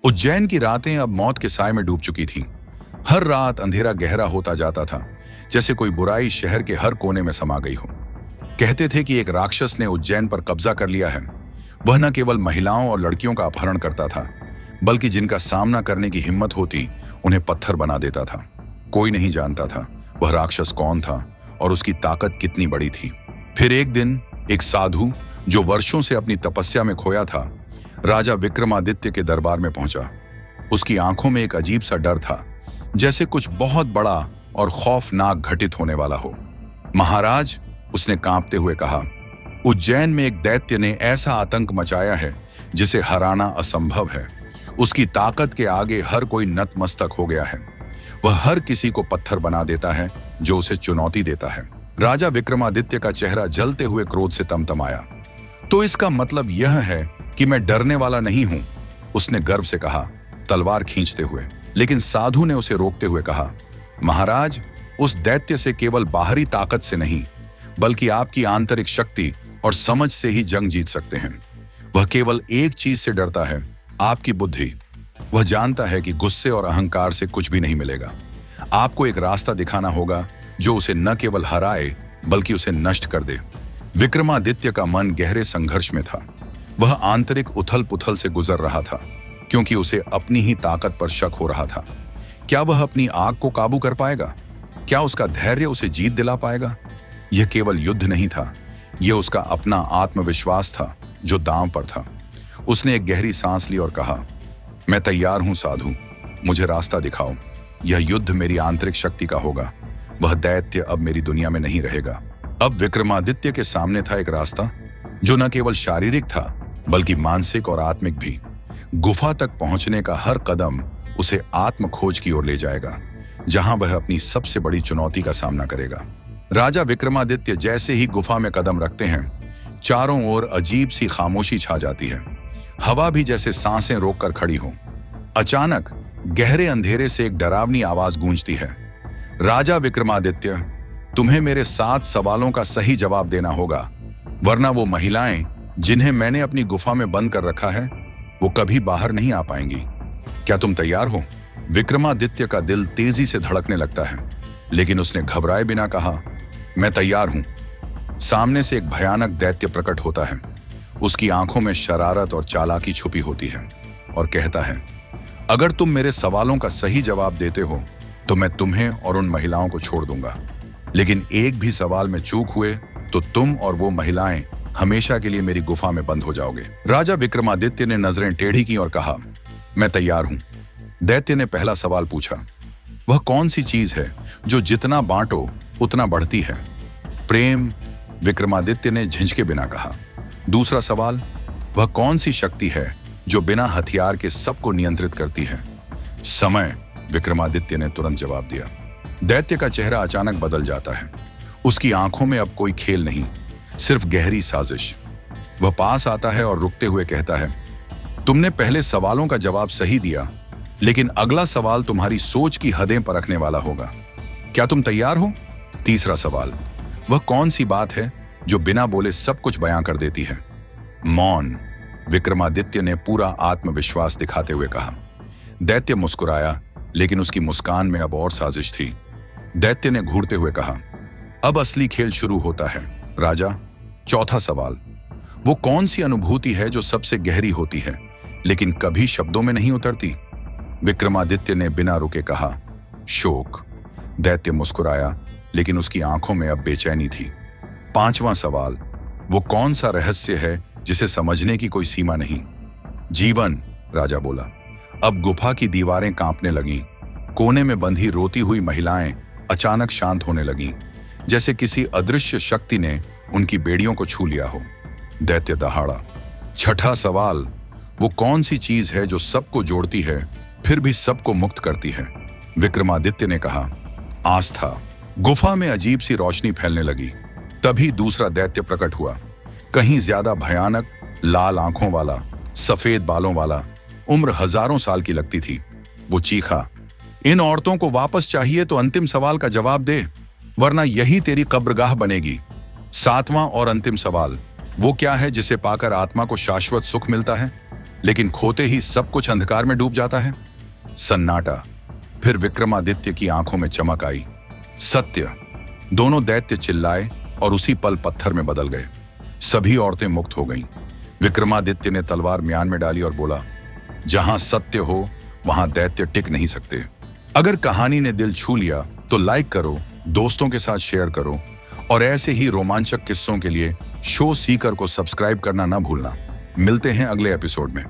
उज्जैन की रातें अब मौत के साए में डूब चुकी थीं। हर रात अंधेरा गहरा होता जाता था, जैसे कोई बुराई शहर के हर कोने में समा गई हो। कहते थे कि एक राक्षस ने उज्जैन पर कब्जा कर लिया है। वह न केवल महिलाओं और लड़कियों का अपहरण करता था, बल्कि जिनका सामना करने की हिम्मत होती उन्हें पत्थर बना देता था। कोई नहीं जानता था वह राक्षस कौन था और उसकी ताकत कितनी बड़ी थी। फिर एक दिन एक साधु जो वर्षों से अपनी तपस्या में खोया था, राजा विक्रमादित्य के दरबार में पहुंचा। उसकी आंखों में एक अजीब सा डर था, जैसे कुछ बहुत बड़ा और खौफनाक घटित होने वाला हो। महाराज, उसने कांपते हुए कहा, उज्जैन में एक दैत्य ने ऐसा आतंक मचाया है जिसे हराना असंभव है। उसकी ताकत के आगे हर कोई नतमस्तक हो गया है। वह हर किसी को पत्थर बना देता है जो उसे चुनौती देता है। राजा विक्रमादित्य का चेहरा जलते हुए क्रोध से तमतमाया। तो इसका मतलब यह है कि मैं डरने वाला नहीं हूं, उसने गर्व से कहा, तलवार खींचते हुए। लेकिन साधु ने उसे रोकते हुए कहा, महाराज, उस दैत्य से केवल बाहरी ताकत से नहीं, बल्कि आपकी आंतरिक शक्ति और समझ से ही जंग जीत सकते हैं। वह केवल एक चीज से डरता है, आपकी बुद्धि। वह जानता है कि गुस्से और अहंकार से कुछ भी नहीं मिलेगा। आपको एक रास्ता दिखाना होगा जो उसे न केवल हराए बल्कि उसे नष्ट कर दे। विक्रमादित्य का मन गहरे संघर्ष में था। वह आंतरिक उथल पुथल से गुजर रहा था, क्योंकि उसे अपनी ही ताकत पर शक हो रहा था। क्या वह अपनी आग को काबू कर पाएगा? क्या उसका धैर्य उसे जीत दिला पाएगा? यह केवल युद्ध नहीं था, यह उसका अपना आत्मविश्वास था जो दांव पर था। उसने एक गहरी सांस ली और कहा, मैं तैयार हूं साधु, मुझे रास्ता दिखाओ। यह युद्ध मेरी आंतरिक शक्ति का होगा। वह दैत्य अब मेरी दुनिया में नहीं रहेगा। अब विक्रमादित्य के सामने था एक रास्ता जो न केवल शारीरिक था बल्कि मानसिक और आत्मिक भी। गुफा तक पहुंचने का हर कदम उसे आत्म खोज की ओर ले जाएगा, जहां वह अपनी सबसे बड़ी चुनौती का सामना करेगा। राजा विक्रमादित्य जैसे ही गुफा में कदम रखते हैं, चारों ओर अजीब सी खामोशी छा जाती है। हवा भी जैसे सांसें रोककर खड़ी हो। अचानक गहरे अंधेरे से एक डरावनी आवाज गूंजती है, राजा विक्रमादित्य, तुम्हें मेरे 7 सवालों का सही जवाब देना होगा, वरना वो महिलाएं जिन्हें मैंने अपनी गुफा में बंद कर रखा है वो कभी बाहर नहीं आ पाएंगी। क्या तुम तैयार हो? विक्रमादित्य का दिल तेजी से धड़कने लगता है, लेकिन उसने घबराए बिना कहा, मैं तैयार हूं। सामने से एक भयानक दैत्य प्रकट होता है। उसकी आंखों में शरारत और चालाकी छुपी होती है और कहता है, अगर तुम मेरे सवालों का सही जवाब देते हो तो मैं तुम्हें और उन महिलाओं को छोड़ दूंगा, लेकिन एक भी सवाल में चूक हुए तो तुम और वो महिलाएं हमेशा के लिए मेरी गुफा में बंद हो जाओगे। राजा विक्रमादित्य ने नजरें टेढ़ी की और कहा, मैं तैयार हूं। दैत्य ने पहला सवाल पूछा, वह कौन सी चीज है जो जितना बांटो उतना बढ़ती है? प्रेम, विक्रमादित्य ने झिझके बिना कहा। दूसरा सवाल, वह कौन सी शक्ति है जो बिना हथियार के सबको नियंत्रित करती है? समय, विक्रमादित्य ने तुरंत जवाब दिया। दैत्य का चेहरा अचानक बदल जाता है। उसकी आंखों में अब कोई खेल नहीं, सिर्फ गहरी साजिश। वह पास आता है और रुकते हुए कहता है, तुमने पहले सवालों का जवाब सही दिया, लेकिन अगला सवाल तुम्हारी सोच की हदें परखने वाला होगा। क्या तुम तैयार हो? तीसरा सवाल, वह कौन सी बात है जो बिना बोले सब कुछ बयां कर देती है? मौन, विक्रमादित्य ने पूरा आत्मविश्वास दिखाते हुए कहा। दैत्य मुस्कुराया, लेकिन उसकी मुस्कान में अब और साजिश थी। दैत्य ने घूरते हुए कहा, अब असली खेल शुरू होता है राजा। चौथा सवाल, वो कौन सी अनुभूति है जो सबसे गहरी होती है लेकिन कभी शब्दों में नहीं उतरती? विक्रमादित्य ने बिना रुके कहा, शोक। दैत्य मुस्कुराया, लेकिन उसकी आंखों में अब बेचैनी थी। पांचवां सवाल, वो कौन सा रहस्य है जिसे समझने की कोई सीमा नहीं? जीवन, राजा बोला। अब गुफा की दीवारें कांपने लगीं। कोने में बंधी रोती हुई महिलाएं अचानक शांत होने लगीं, जैसे किसी अदृश्य शक्ति ने उनकी बेड़ियों को छू लिया हो। दैत्य दहाड़ा। छठा सवाल, वो कौन सी चीज है जो सबको जोड़ती है फिर भी सबको मुक्त करती है? विक्रमादित्य ने कहा, आस्था। गुफा में अजीब सी रोशनी फैलने लगी। तभी दूसरा दैत्य प्रकट हुआ, कहीं ज्यादा भयानक, लाल आंखों वाला, सफेद बालों वाला, उम्र हजारों साल की लगती थी। वो चीखा, इन औरतों को वापस चाहिए तो अंतिम सवाल का जवाब दे, वरना यही तेरी कब्रगाह बनेगी। सातवां और अंतिम सवाल, वो क्या है जिसे पाकर आत्मा को शाश्वत सुख मिलता है? लेकिन खोते ही सब कुछ अंधकार में डूब जाता है। सन्नाटा। फिर विक्रमादित्य की आंखों में चमक आई। सत्य। दोनों दैत्य चिल्लाए और उसी पल पत्थर में बदल गए। सभी औरतें मुक्त हो गईं। विक्रमादित्य ने तलवार म्यान में डाली और बोला, जहां सत्य हो वहां दैत्य टिक नहीं सकते। अगर कहानी ने दिल छू लिया तो लाइक करो, दोस्तों के साथ शेयर करो और ऐसे ही रोमांचक किस्सों के लिए शो सीकर को सब्सक्राइब करना ना भूलना। मिलते हैं अगले एपिसोड में।